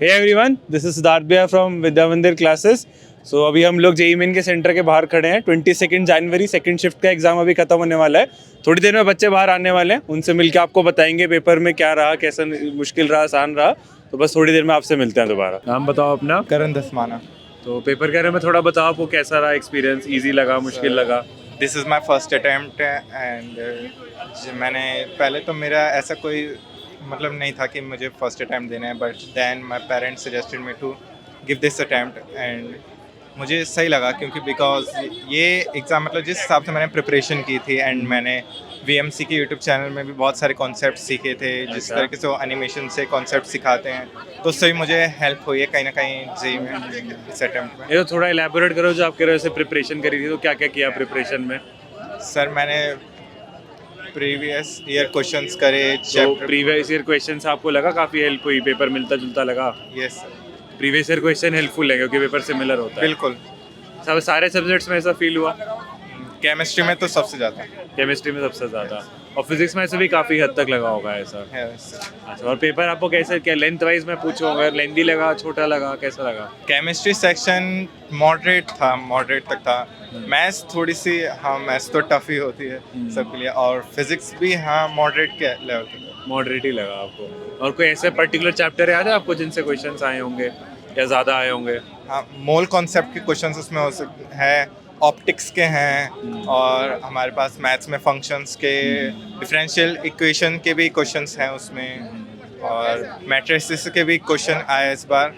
Hey everyone, this is Siddharth Bhaiya from Vidya Mandir classes. So अभी हम लोग JEE main के centre के बाहर खड़े हैं। 22 जनवरी सेकंड शिफ्ट का एग्जाम अभी खत्म होने वाला है। थोड़ी देर में बच्चे बाहर आने वाले हैं, उनसे मिलके आपको बताएंगे पेपर में क्या रहा, कैसा मुश्किल रहा, आसान रहा। तो बस थोड़ी देर में आपसे मिलते हैं दोबारा। नाम बताओ अपना। करण दसमाना। तो पेपर के बारे में थोड़ा बताओ, आपको कैसा रहा एक्सपीरियंस, ईजी लगा, मुश्किल लगा? This is my first attempt and मैंने पहले तो मेरा ऐसा कोई मतलब नहीं था कि मुझे फर्स्ट अटैम्प्ट देना है, but then my parents suggested me to give this attempt and मुझे सही लगा क्योंकि बिकॉज ये एग्ज़ाम मतलब जिस हिसाब से मैंने प्रिपरेशन की थी एंड मैंने VMC के यूट्यूब चैनल में भी बहुत सारे कॉन्सेप्ट सीखे थे, जिस तरीके से वो एनिमेशन से कॉन्सेप्ट सिखाते हैं, तो उससे भी मुझे हेल्प हुई है कहीं ना कहीं जी में इस अटैम्प्ट में। ये तो थोड़ा इलेबोरेट करो, जो आपके वजह से प्रिपरेशन करी थी तो क्या क्या किया प्रिपरेशन में? सर मैंने प्रीवियस ईयर क्वेश्चंस करे, तो प्रीवियस ईयर क्वेश्चन से आपको लगा काफ़ी हेल्प हुई, पेपर मिलता जुलता लगा? Yes previous year question helpful है क्योंकि पेपर सिमिलर होता है। बिल्कुल। सब सारे सब्जेक्ट्स में ऐसा फील हुआ? केमिस्ट्री में तो सबसे ज़्यादा केमिस्ट्री में सबसे ज़्यादा, और फिजिक्स में ऐसे भी काफ़ी हद तक लगा होगा ऐसा। है। अच्छा, और पेपर आपको कैसे, क्या लेंथ वाइज मैं पूछूंगा, लेंथी लगा, छोटा लगा, कैसा लगा? केमिस्ट्री सेक्शन मॉडरेट था, मॉडरेट तक था। मैथ्स थोड़ी सी, हाँ मैथ्स तो टफ ही होती है सबके लिए, और फिजिक्स भी हाँ मॉडरेट के लेवल पे। मॉडरेट ही लगा आपको? और कोई ऐसे पर्टिकुलर चैप्टर याद है आपको जिनसे क्वेश्चंस आए होंगे या ज़्यादा आए होंगे? हाँ, मोल कॉन्सेप्ट के क्वेश्चंस उसमें हो सकते हैं, ऑप्टिक्स के हैं, और हमारे पास मैथ्स में फंक्शंस के, डिफरेंशियल इक्वेशन के भी क्वेश्चंस हैं उसमें, और मैट्रिसेस के भी क्वेश्चन आए इस बार,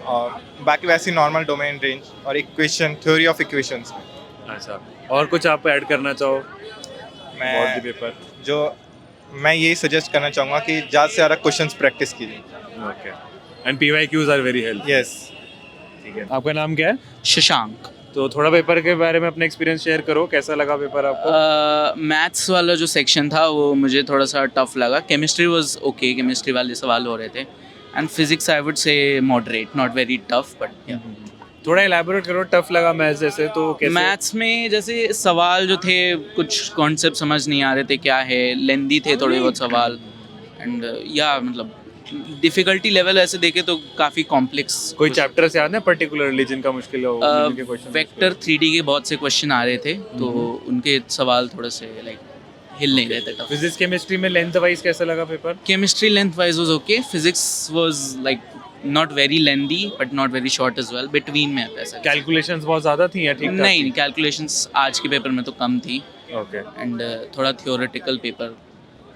और बाकी वैसे नॉर्मल डोमेन रेंज और इक्वेशन, थ्योरी ऑफ इक्वेशंस में। अच्छा, और कुछ आप ऐड करना चाहो? मैं पेपर जो मैं यही सजेस्ट करना चाहूँगा कि ज़्यादा से ज़्यादा क्वेश्चंस प्रैक्टिस कीजिए। Okay, and PYQs are very helpful. Yes. ठीक है, आपका नाम क्या है? शशांक। तो थोड़ा पेपर के बारे में अपना एक्सपीरियंस शेयर करो, कैसा लगा पेपर आपको? मैथ्स वाला जो सेक्शन था वो मुझे थोड़ा सा टफ लगा। केमिस्ट्री वाज ओके, केमिस्ट्री वाले सवाल हो रहे थे, and physics I would say moderate, not very tough but थोड़ा इलैबोरेट करो, टफ लगा मैथ्स जैसे तो कैसे? मैथ्स में जैसे सवाल जो थे कुछ कॉन्सेप्ट समझ नहीं आ रहे थे क्या है, लेंदी थे थोड़े बहुत सवाल, एंड या मतलब डिफ़िकल्टी लेवल ऐसे देखे तो काफ़ी कॉम्प्लेक्स। कोई चैप्टर से याद है पर्टिकुलरली जिनका मुश्किल हो, जिनके क्वेश्चन? वेक्टर 3D के बहुत से क्वेश्चन आ रहे थे, तो उनके सवाल थोड़े से लाइक हिल नहीं रहे थे टफ। फिजिक्स केमिस्ट्री में लेंथ वाइज कैसा लगा paper? Chemistry length wise was okay, physics was like not very lengthy but not very short as well, between में ऐसा। कैलकुलेशंस बहुत ज़्यादा थी या ठीक ठाक? नहीं, कैलकुलेशंस आज के पेपर में तो कम थी, ओके एंड थोड़ा थियोरेटिकल पेपर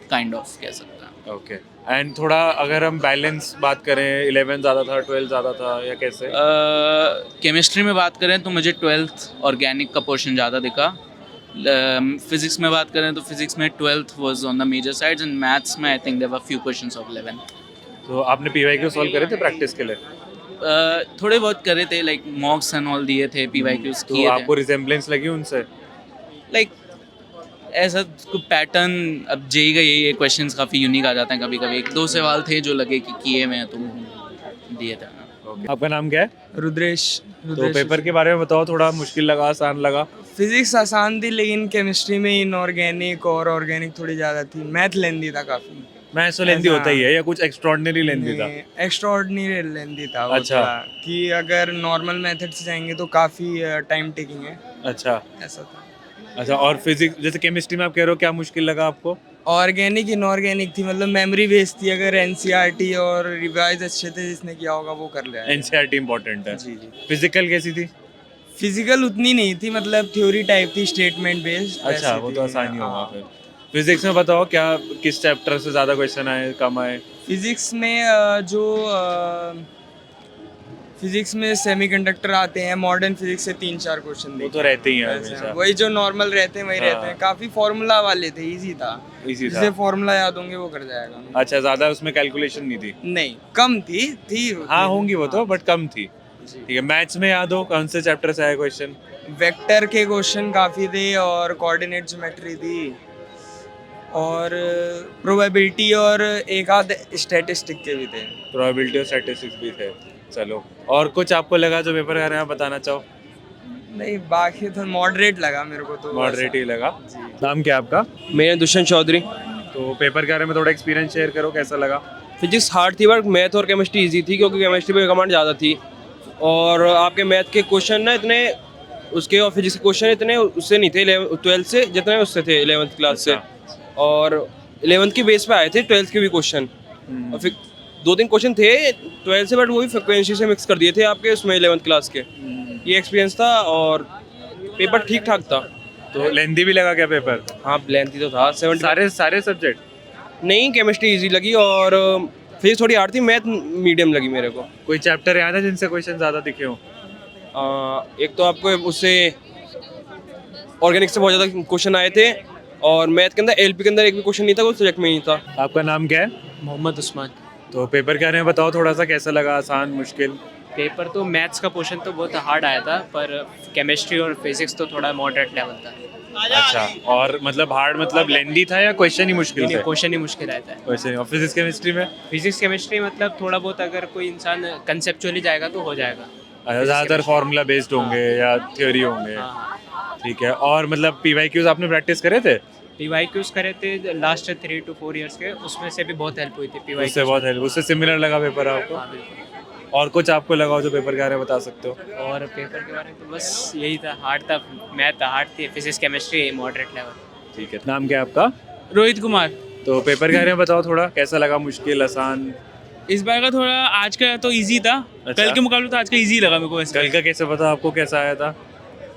काइंड ऑफ कह सकते हैं। ओके, एंड थोड़ा अगर हम बैलेंस बात करें, 11 ज़्यादा था, 12 ज़्यादा था या कैसे? केमिस्ट्री में बात करें तो मुझे 12th ऑर्गेनिक का पोर्शन ज़्यादा दिखा। फिजिक्स में बात करें तो फिजिक्स में 12th was on the major sides, and maths में I think there were few questions of 11। तो आपने PYQ सॉल्व करे थे प्रैक्टिस के लिए? थोड़े बहुत करे थे, लाइक मॉक्स एंड ऑल दिए थे, PYQs तो किए आपको थे। रिजेम्बलेंस लगी उनसे? लाइक ऐसा पैटर्न, अब जेई का यही है, क्वेश्चंस काफ़ी यूनिक आ जाते हैं कभी कभी। एक दो सवाल थे जो लगे कि किए मैं तो दिए थे। Okay. आपका नाम क्या है? रुद्रेश। तो पेपर के बारे में बताओ, थोड़ा मुश्किल लगा, आसान लगा? फिजिक्स आसान थी, लेकिन केमिस्ट्री में इनऑर्गेनिक और ऑर्गेनिक थोड़ी ज़्यादा थी। मैथ लेंदी था काफ़ी। मैथ्स तो लेंदी होता ही है, या कुछ एक्स्ट्रॉर्डिनरी लेंदी था? एक्स्ट्राऑर्डिनरी लेंदी था वो अच्छा। थोड़ा, कि अगर नॉर्मल मेथड से जाएंगे तो काफ़ी टाइम टेकिंग है, अच्छा ऐसा था। अच्छा, और फिजिक्स जैसे केमिस्ट्री में आप कह रहे हो क्या मुश्किल लगा आपको? ऑर्गेनिक इनऑर्गेनिक थी, मतलब मेमोरी बेस्ड थी। अगर NCERT और रिवाइज अच्छे से जिसने किया होगा वो कर लिया। NCERT इम्पोर्टेंट है। जी जी। फिजिकल कैसी थी? फिजिकल उतनी नहीं थी, मतलब थ्योरी टाइप थी, स्टेटमेंट बेस्ड। अच्छा, वो तो आसान ही होगा फिर। फिजिक्स में बताओ, क्या किस चैप्टर से ज़्यादा क्वेश्चन आए, कम आए? फिजिक्स में फिजिक्स में सेमीकंडक्टर आते हैं, मॉडर्न फिजिक्स से 3-4 क्वेश्चन वो तो रहते ही हैं वैसे हमेशा। वही जो नॉर्मल रहते हैं वही हाँ। रहते हैं। काफी फॉर्मूला वाले थे, इजी था। इजी था। जिसे फॉर्मूला याद होंगे वो कर जाएगा। अच्छा, ज़्यादा उसमें कैलकुलेशन नहीं थी? नहीं, कम थी। हाँ होंगी वो तो, बट कम थी। ठीक है, मैथ्स में याद हो कौन से चैप्टर से आए क्वेश्चन? वेक्टर के क्वेश्चन काफी थे, और कोऑर्डिनेट ज्योमेट्री थी, और प्रोबेबिलिटी, और एक आध स्टैटिस्टिक के भी थे। प्रोबेबिलिटी और स्टैटिस्टिक्स भी थे। चलो, और कुछ आपको लगा जो पेपर कर रहे हैं बताना चाहो? नहीं, बाकी तो मॉडरेट लगा मेरे को तो। मॉडरेट ही लगा। नाम क्या है आपका? मेरा दुष्यंत चौधरी। तो पेपर के बारे में थोड़ा एक्सपीरियंस शेयर करो, कैसा लगा? फिजिक्स हार्ड थी बट मैथ और केमिस्ट्री इजी थी क्योंकि केमिस्ट्री में कमांड ज़्यादा थी और आपके मैथ के क्वेश्चन ना इतने उसके और फिजिक्स के क्वेश्चन इतने उससे नहीं थे 12th से जितने उससे थे 11th क्लास से और 11th की बेस पे आए थे 12th के भी क्वेश्चन और फिर 2-3 क्वेश्चन थे 12th से बट वो भी फ्रिक्वेंसी से मिक्स कर दिए थे आपके उसमें 11th क्लास के ये एक्सपीरियंस था और पेपर ठीक ठाक था। तो लेंदी भी लगा क्या पेपर? हाँ लेंथी तो था 70 सारे सब्जेक्ट? नहीं केमिस्ट्री इजी लगी और फिजिक्स थोड़ी हार्ड थी मैथ मीडियम लगी मेरे को। कोई चैप्टर याद है जिनसे क्वेश्चन ज़्यादा दिखे हो? एक तो आपको उससे ऑर्गेनिक से बहुत ज़्यादा क्वेश्चन आए थे और मैथ के अंदर एलपी के अंदर एक भी क्वेश्चन नहीं था वो सब्जेक्ट में नहीं था। आपका नाम क्या है? मोहम्मद उस्मान। तो पेपर क्या रहे बताओ थोड़ा सा, कैसा लगा, आसान मुश्किल? पेपर तो मैथ्स का पोर्शन तो बहुत हार्ड आया था पर केमिस्ट्री और फिजिक्स तो थोड़ा मॉडरेट लेवल था। अच्छा, और मतलब हार्ड मतलब लेंदी था या क्वेश्चन ही मुश्किल थे? क्वेश्चन ही मुश्किल आया था। क्वेश्चन। और फिजिक्स केमिस्ट्री में? फिजिक्स केमिस्ट्री मतलब थोड़ा बहुत अगर कोई इंसान कंसेप्चुअली जाएगा तो हो जाएगा। अच्छा, ज़्यादातर फार्मूला बेस्ड होंगे या थ्योरी होंगे? हाँ, ठीक है। और मतलब PYQs आपने प्रैक्टिस करे थे? PYQs करे थे लास्ट 3 to 4 ईयर्स के, उसमें से भी बहुत हेल्प हुई थी PYQs। उससे बहुत हेल्प, उससे सिमिलर लगा पेपर आपको? हाँ बिल्कुल। और कुछ आपको लगा हो जो पेपर के बारे में बता सकते हो? और पेपर के बारे में तो बस यही था, हार्ड था, मैथ हार्ड थी, फिजिक्स केमिस्ट्री मॉडरेट लेवल। ठीक है। नाम क्या है आपका? रोहित कुमार। तो पेपर के बारे में बताओ थोड़ा, कैसा लगा, मुश्किल, आसान? इस बार का थोड़ा आज का तो इजी था। अच्छा। कल के मुकाबले तो आज का इजी लगा मेरे को वैसे। कल का कैसे पता आपको, कैसा आया था?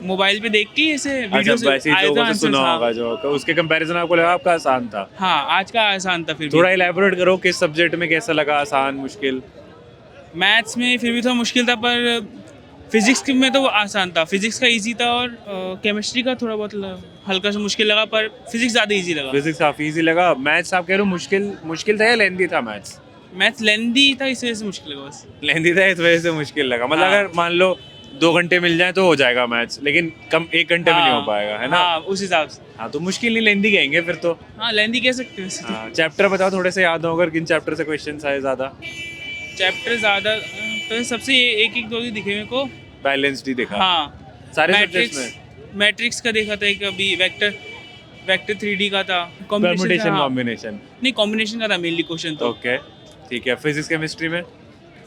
मोबाइल पे देख के ऐसे वीडियो अच्छा, वैसे ही आया लोगों था से सुना आंसर्स। होगा जो, तो उसके कंपैरिजन आपको लगा आपका आसान था? हाँ आज का आसान था। फिर थोड़ा इलैबोरेट करो, किस सब्जेक्ट में कैसा लगा, आसान मुश्किल? मैथ्स में फिर भी थोड़ा मुश्किल था पर फिजिक्स में तो आसान था। फिजिक्स का इजी था और केमिस्ट्री का थोड़ा बहुत हल्का सा मुश्किल लगा पर फिजिक्स ज़्यादा इजी लगा। फिजिक्स काफी इजी लगा। मैथ्स आप कह रहे हो मुश्किल था या लेंदी था मैथ्स? मैथ्स लेंदी था इस वजह से मुश्किल लगा बस। लेंदी था इस वजह से मुश्किल लगा। मतलब हाँ। अगर मान लो 2 घंटे मिल जाए तो हो जाएगा मैथ्स, लेकिन कम 1 घंटे में नहीं हो पाएगा, है ना? हाँ उस हिसाब से। हाँ, तो मुश्किल नहीं, लेंदी कहेंगे फिर तो। हाँ लेंदी कह सकते हो वैसे तो। हाँ, चैप्टर बताओ थोड़े से याद हो अगर, किन चैप्टर से क्वेश्चन आए ज़्यादा? चैप्टर ज़्यादा तो सबसे एक एक दो ही दिखे मेरे को। बैलेंस्ड ही देखा? हाँ सारे सब्जेक्ट्स में? मैट्रिक्स का देखा था एक, अभी वेक्टर 3D का था, परम्यूटेशन हाँ। कॉम्बिनेशन? नहीं कॉम्बिनेशन का था मेनली क्वेश्चन तो। ओके, ठीक है। फिजिक्स केमिस्ट्री में?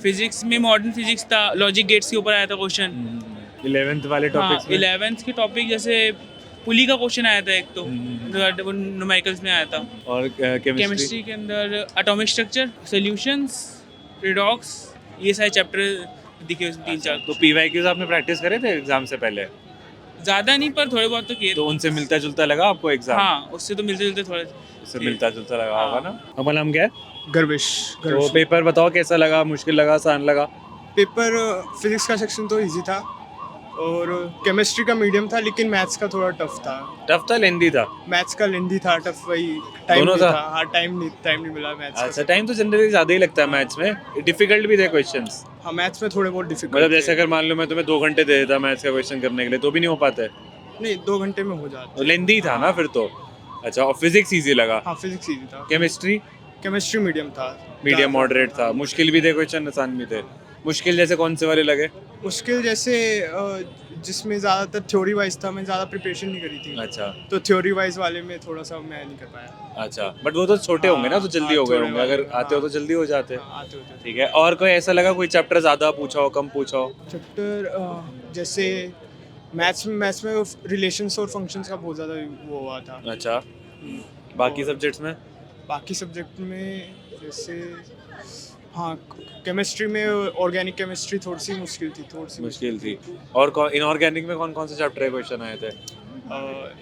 फिजिक्स में मॉडर्न फिजिक्स था, लॉजिक गेट्स के ऊपर आया था क्वेश्चन। 11th वाले हाँ टॉपिक्स में? 11th के टॉपिक जैसे पुली का क्वेश्चन आया था एक तो, न्यूमेरिकल्स में आया था। और केमिस्ट्री? केमिस्ट्री के अंदर एटॉमिक स्ट्रक्चर, सॉल्यूशंस, रिडॉक्स, ये सारे चैप्टर दिखे उसमें 3-4। तो PYQs आपने प्रैक्टिस करे थे एग्जाम से पहले? ज़्यादा नहीं पर थोड़े बहुत तो किए। तो उनसे मिलता जुलता लगा आपको एग्जाम? हाँ उससे तो मिलते जुलते थोड़े। उससे मिलता जुलता लगा होगा ना? आपका नाम क्या है? गर्विश। तो पेपर बताओ कैसा लगा, मुश्किल लगा, आसान लगा? पेपर फिजिक्स का सेक्शन तो इजी था और केमिस्ट्री का मीडियम था, लेकिन मैथ्स का थोड़ा टफ था। टफ था, लेंदी था? मैथ्स का लेंदी था, टफ वही टाइम दोनों नहीं था? था। हाँ टाइम नहीं मिला मैथ्स अच्छा, टाइम तो जनरली ज़्यादा ही लगता है मैथ्स में। डिफिकल्ट भी थे क्वेश्चंस? हाँ मैथ्स में थोड़े बहुत डिफिकल्ट। मतलब जैसे अगर मान लो मैं तुम्हें 2 घंटे दे देता मैथ्स का क्वेश्चन करने के लिए तो भी नहीं हो पाते? नहीं 2 घंटे में हो जाता। तो लेंदी था ना फिर तो। अच्छा, और फिजिक्स इजी लगा? हाँ फिजिक्स इजी था। केमिस्ट्री? केमिस्ट्री मीडियम था। मीडियम मॉडरेट था। मुश्किल भी थे क्वेश्चन, आसान भी थे? मुश्किल जैसे कौन से वाले लगे? मुश्किल जैसे जिसमें ज़्यादातर थ्योरी वाइज था, मैं ज़्यादा प्रिपरेशन नहीं करी थी। अच्छा तो थ्योरी वाइज वाले में थोड़ा सा मैं नहीं कर पाया। अच्छा, बट वो तो छोटे होंगे ना, तो जल्दी हो गए थोड़े होंगे। अगर वाले, आते हो तो हाँ। जल्दी हो जाते। आते होते ठीक है। और कोई ऐसा लगा कोई चैप्टर ज़्यादा पूछा हो, कम पूछा हो? चैप्टर जैसे मैथ्स में रिलेशंस और फंक्शंस का बहुत ज़्यादा वो हुआ था। अच्छा, बाकी सब्जेक्ट्स में? बाकी सब्जेक्ट में जैसे हाँ केमिस्ट्री में ऑर्गेनिक केमिस्ट्री थोड़ी सी मुश्किल थी। मुश्किल थी। और इनऑर्गेनिक में कौन कौन से चैप्टर क्वेश्चन आए थे?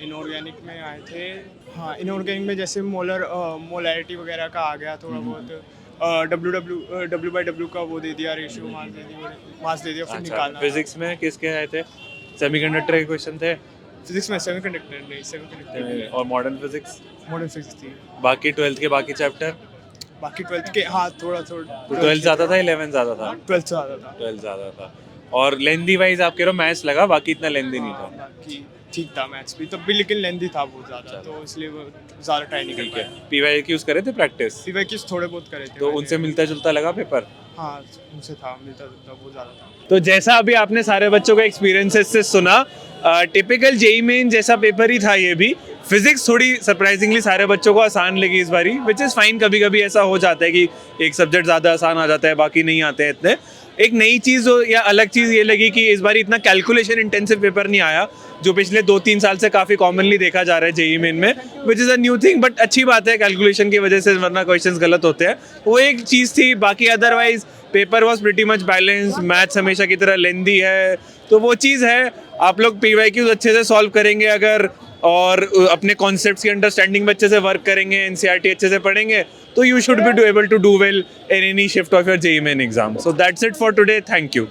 इनऑर्गेनिक में आए थे। हाँ इनऑर्गेनिक में जैसे मोलैरिटी वगैरह का आ गया थोड़ा बहुत। W/W का वो दे दिया, रेशियो मास दे दिया फिर अच्छा, निकालना। फिजिक्स में किसके आए थे? सेमीकंडक्टर के क्वेश्चन थे? फिजिक्स में सेमीकंडक्टर और मॉडर्न फिजिक्स? मॉडर्न फिजिक्स थी। बाकी 12th के बाकी चैप्टर? बाकी 12th के हाँ थोड़ा तो 12th ज़्यादा था, 11th ज़्यादा था? 12th ज़्यादा था। 12th ज़्यादा था। और लेंदी वाइज आप कह रहे हो मैथ्स लगा, बाकी इतना लेंदी नहीं था? बाकी ठीक था मैथ्स भी तब भी, लेकिन लेंदी था बहुत ज़्यादा, तो इसलिए वो ज़्यादा ट्राई नहीं कर ठीक है। पाया। PYQs करे थे प्रैक्टिस? PYQs थोड़े बहुत करे थे तो मैंने। उनसे मिलता जुलता लगा पेपर? हाँ उनसे था, मिलता जुलता बहुत ज़्यादा था। तो जैसा अभी आपने सारे बच्चों का एक्सपीरियंसेस से सुना, टिपिकल जेईई मेन जैसा पेपर ही था ये भी। फिजिक्स थोड़ी सरप्राइजिंगली सारे बच्चों को आसान लगी इस बारी, विच इज़ फाइन। कभी कभी ऐसा हो जाता है कि एक सब्जेक्ट ज़्यादा आसान आ जाता है, बाकी नहीं आते हैं इतने। एक नई चीज़ या अलग चीज़ ये लगी कि इस बारी इतना कैलकुलेशन इंटेंसिव पेपर नहीं आया, जो पिछले 2-3 साल से काफ़ी कॉमनली देखा जा रहा है जेई मेन में, which is a new thing. But अच्छी बात है कैलकुलेशन की वजह से, वरना क्वेश्चंस गलत होते हैं। वो एक चीज़ थी। बाकी otherwise paper was pretty much balance. Maths हमेशा की तरह लेंदी है, तो वो चीज़ है। आप लोग PYQs अच्छे से सॉल्व करेंगे अगर, और अपने कॉन्सेप्ट्स की अंडरस्टैंडिंग में अच्छे से वर्क करेंगे, NCERT अच्छे से पढ़ेंगे, तो you should be able to do well in any shift of your JEE main exam. So that's it for today. Thank you.